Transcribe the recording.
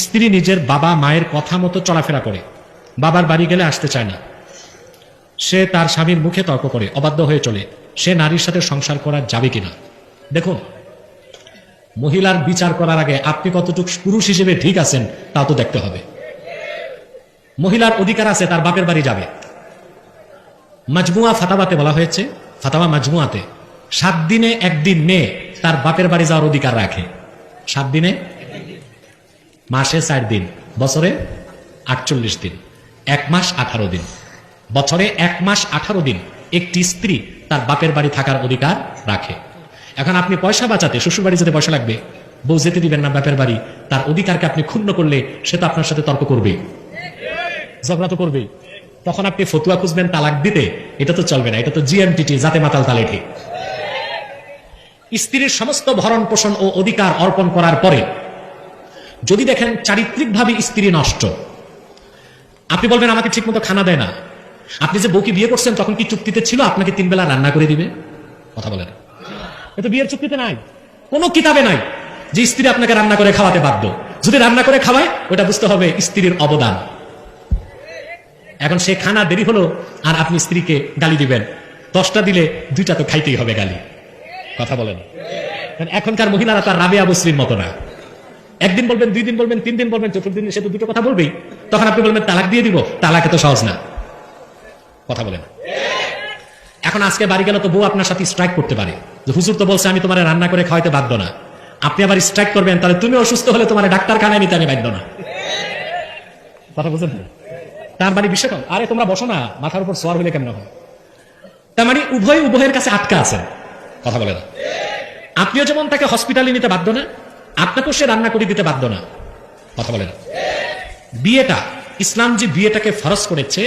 স্ত্রী নিজের বাবা মায়ের কথা মতো চলাফেরা করে, বাবার বাড়ি গেলে আসতে চায় না, সে তার স্বামীর মুখে তর্ক করে, অবাধ্য হয়ে চলে, সে নারীর সাথে সংসার করা যাবে কিনা? দেখুন, মহিলার বিচার করার আগে আপনি কতটুকু পুরুষ হিসেবে ঠিক আছেন তা তো দেখতে হবে। মহিলার অধিকার আছে তার বাপের বাড়ি যাবে। মাজমুয়া ফাতাওয়াতে বলা হয়েছে, ফাতাওয়া মাজমুয়াতে, 7 দিনে 1 দিন মেয়ে তার বাপের বাড়ি যাওয়ার অধিকার রাখে। 7 দিনে, মাসে 4 দিন, বছরে 48 দিন, 1 মাস 18 দিন, বছরে 1 মাস 18 দিন একটি স্ত্রী তার বাপের বাড়ি থাকার অধিকার রাখে। এখন আপনি পয়সা বাঁচাতে শ্বশুর বাড়ি যেতে পয়সা লাগবে, বউ যেতে দিবেন না বাপের বাড়ি, তার অধিকারকে আপনি ক্ষুণ্ণ করলে সে তো আপনার সাথে তর্ক করবেই, ঝগড়া তো করবেই। তখন আপনি ফতুয়া খুঁজবেন তালাক দিতে, এটা তো চলবে না, এটা তো জিএমটিটি, জাতে মাতাল তালে ঠিক। স্ত্রীর সমস্ত ভরণ পোষণ ও অধিকার অর্পণ করার পরে যদি দেখেন চারিত্রিকভাবে স্ত্রী নষ্ট, আপনি বলবেন আমাকে ঠিক মতো খানা দেয় না। আপনি যে বউকে বিয়ে করছেন তখন কি চুক্তিতে ছিল আপনাকে 3 বেলা রান্না করে দিবে? কথা বলেন, এটা বিয়ের চুক্তিতে নাই, কোনো কিতাবে নাই যে স্ত্রী আপনাকে রান্না করে খাওয়াতে বাধ্য। যদি রান্না করে খাওয়ায় ওটা বুঝতে হবে স্ত্রীর অবদান। এখন সে খানা দেরি হলো আর আপনি স্ত্রীকে গালি দিবেন, 10টা দিলে 2টা তো খাইতেই হবে গালি। কথা বলেন, এখনকার মহিলারা তার রাবেয়া বসরির মতো না। 1 দিন বলবেন, 2 দিন বলবেন, 3 দিন বলবেন, 4th দিন সে তো 2টো কথা বলবেই। তখন আপনি বলবেন তালাক দিয়ে দিব, তালাকে তো সহজ না। কথা বলেন। এখন আজকে বাড়ি গেলে তো বউ আপনার সাথে স্ট্রাইক করতে পারে যে হুজুর তো বলছে আমি তোমার রান্না করে খাওয়াইতে বাধ্য না। আপনি আবার স্ট্রাইক করবেন, তাহলে তুমি অসুস্থ হলে তোমার ডাক্তারখানায় নিতে আমি বাধ্য না। কথা বুঝলেন? তার মানে বিষয়, আরে তোমরা বসো না, মাথার উপর সোয়ার হলে কেমন হয়? তার মানে উভয়ের কাছে আটকা আছে। কথা বলে না। আপনিও যেমন তাকে হসপিটালে নিতে বাধ্য না, আপনাকেও সে রান্না করে দিতে বাধ্য না। কথা বলে না। বিয়েটা, ইসলাম যে বিয়েটাকে ফরজ করেছে